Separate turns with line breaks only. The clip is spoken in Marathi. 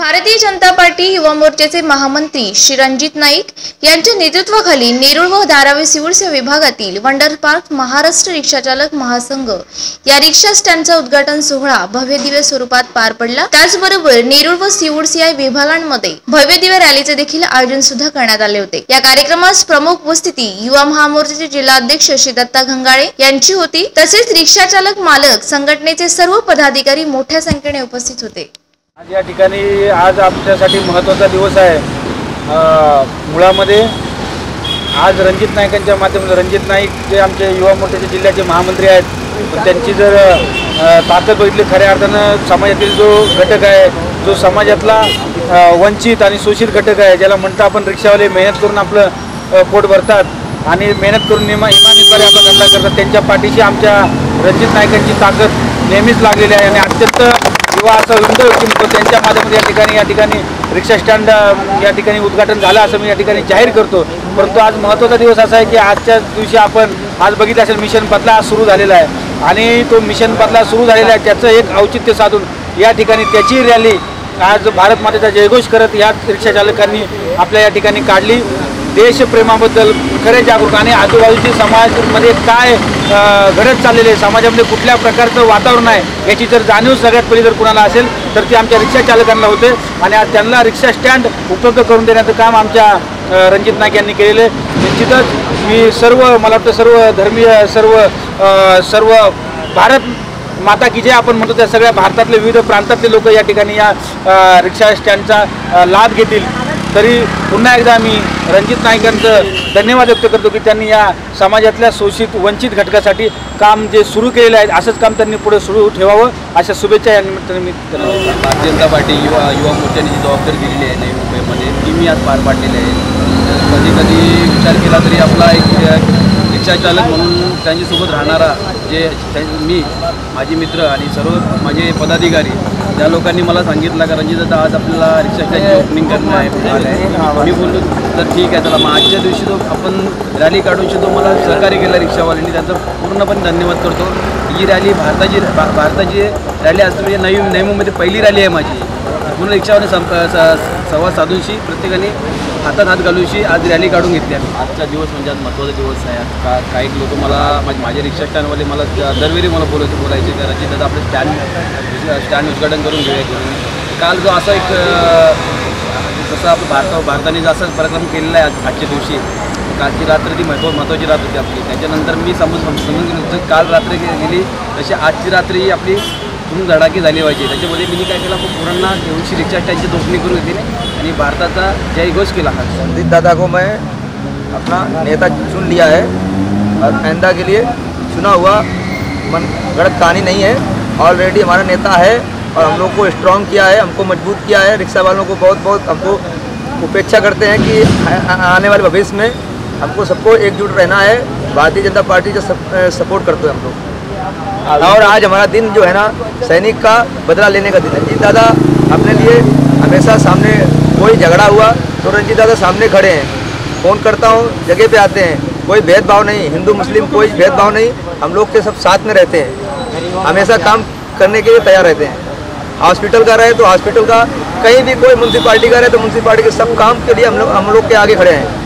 भारतीय जनता पार्टी युवा मोर्चाचे महामंत्री श्री रणजित नाईक यांच्या नेतृत्वाखाली नेरूळ व धारावी सिवूरच्या विभागातील वंडर पार्क महाराष्ट्र रिक्षा चालक महासंघ या रिक्षा स्टँडचा उद्घाटन सोहळा भव्य दिव्य स्वरूपात पार पडला। त्याचबरोबर नेरूळ व सिवूर सीआय विभागांमध्ये भव्य दिव्य रॅलीचे देखील आयोजन सुद्धा करण्यात आले होते। या कार्यक्रमास प्रमुख उपस्थिती युवा महामोर्चाचे जिल्हाध्यक्ष श्री दत्ता घंगाळे यांची होती। तसेच रिक्षा चालक मालक संघटनेचे सर्व पदाधिकारी मोठ्या संख्येने उपस्थित होते।
आज या ठिकाणी आज आमच्यासाठी महत्त्वाचा दिवस आहे। मुळामध्ये आज रणजित नाईकांच्या माध्यमातून रणजित नाईक जे आमचे युवा मोर्चाचे जिल्ह्याचे महामंत्री आहेत, त्यांची जर ताकद बघितली खऱ्या अर्थानं समाजातील जो घटक आहे, जो समाजातला वंचित आणि शोषित घटक आहे, ज्याला म्हणतो आपण रिक्षावाले मेहनत करून आपलं पोट भरतात आणि मेहनत करून इमानीद्वारे आपला धंदा करतात, त्यांच्या पाठीशी आमच्या रणजित नाईकांची ताकद नेहमीच लागलेली आहे। आणि अत्यंत युवा असं विंडो व्यक्तिमत्व त्यांच्या माध्यमातून या ठिकाणी रिक्षा स्टँड या ठिकाणी उद्घाटन झालं असं मी या ठिकाणी जाहीर करतो। परंतु आज महत्त्वाचा दिवस असा आहे की आजच्या दिवशी आपण आज बघितलं असेल मिशन बदला आज सुरू झालेला आहे आणि तो मिशन बदला सुरू झालेला आहे त्याचं एक औचित्य साधून या ठिकाणी त्याची रॅली आज भारत मातेचा जयघोष करत या रिक्षा चालकांनी आपल्या या ठिकाणी काढली। देशप्रेमाबद्दल खरे जागरूक आणि आजूबाजूच्या समाजामध्ये काय घडत चाललेले आहे, समाजामध्ये कुठल्या प्रकारचं वातावरण आहे याची जर जाणीव सगळ्यात पहिली जर कुणाला असेल तर ती आमच्या रिक्षा चालकांना होते आणि आज त्यांना रिक्षा स्टँड उपलब्ध करून देण्याचं काम आमच्या रणजित नाईक यांनी केलेलं आहे। निश्चितच मी मला वाटतं सर्व धर्मीय सर्व भारत माता की जे आपण म्हणतो त्या सगळ्या भारतातले विविध प्रांतातले लोक या ठिकाणी या रिक्षा स्टँडचा लाभ घेतील। तरी पुन्हा एकदा मी रणजित नाईकांचं धन्यवाद व्यक्त करतो की त्यांनी या समाजातल्या शोषित वंचित घटकासाठी काम जे सुरू केलेलं आहे असंच काम त्यांनी पुढे सुरू ठेवावं अशा शुभेच्छा या निमित्ताने मी
भारतीय जनता पार्टी युवा मोर्चाने जी जबाबदारी दिलेली आहे नवी मुंबईमध्ये ती मी आज पार पाडलेली आहे। कधी कधी विचार केला तरी आपला एक रिक्षा चालक म्हणून त्यांच्यासोबत राहणारा मी माझे मित्र आणि सर्व माझे पदाधिकारी त्या लोकांनी मला सांगितलं का रणजित दादा आज आपल्याला रिक्षा स्टँडची ओपनिंग करणं आहे। मी बोललो तर ठीक आहे चला मग आजच्या दिवशी तो आपण रॅली काढून तो मला सहकार्य केला रिक्षावाल्यांनी त्यांचा पूर्णपणे धन्यवाद करतो। ही रॅली भारताची रॅली असते म्हणजे नवी मुंबईमध्ये पहिली रॅली आहे माझी। पूर्ण रिक्षावाले संवाद साधूनशी प्रत्येकाने हातात हात घालूनशी आज रॅली काढून घेतली आहे। आजचा दिवस म्हणजे आज महत्त्वाचा दिवस आहे। काही लोक मला माझे रिक्षा स्टँडवाले मला दरवेळी मला बोलायचे का रणजित दादा आपलं स्टँड उद्घाटन करून घेऊया। काल जो असा एक जसं आपण भारताने जसा पराक्रम केलेला आहे आजच्या दिवशी, कालची रात्र ती महत्त्वाची रात्र होती आपली। त्याच्यानंतर मी समजून काल रात्र गेली तशी आजची रात्री आपली पूर्ण धडाकी झाली पाहिजे। त्याच्यामध्ये मी काय केला पोरांना एवढी रिक्षा स्टँडची ओपनिंग करून घेतली आणि भारताचा जयघोष केला।
रणजित दादा को मैं अपना नेता चुन लिया है और आइंदा के लिए चुना हुआ मन गलत कहानी नहीं है। ऑलरेडी हमारा नेता है और हम लोग को स्ट्रॉन्ग किया है, हमको मजबूत किया है। रिक्शा वालों को बहुत हमको उपेक्षा करते हैं कि आने वाले भविष्य में हमको सबको एकजुट रहना है। भारतीय जनता पार्टी जो सपोर्ट करते हैं हम लोग। और आज हमारा दिन जो है ना सैनिक का बदला लेने का दिन है। रणजित दादा अपने लिए हमेशा सामने, कोई झगड़ा हुआ तो रणजित दादा सामने खड़े हैं। फ़ोन करता हूँ जगह पे आते हैं, कोई भेदभाव नहीं, हिंदू मुस्लिम कोई भेदभाव नहीं, हम लोग के सब साथ में रहते हैं, हमेशा काम करने के लिए तैयार रहते हैं। हॉस्पिटल का रहे तो हॉस्पिटल का कहीं भी कोई म्यूनसिपालिटी का है तो म्यूनसिपालिटी के सब काम के लिए हम लोग के आगे खड़े हैं।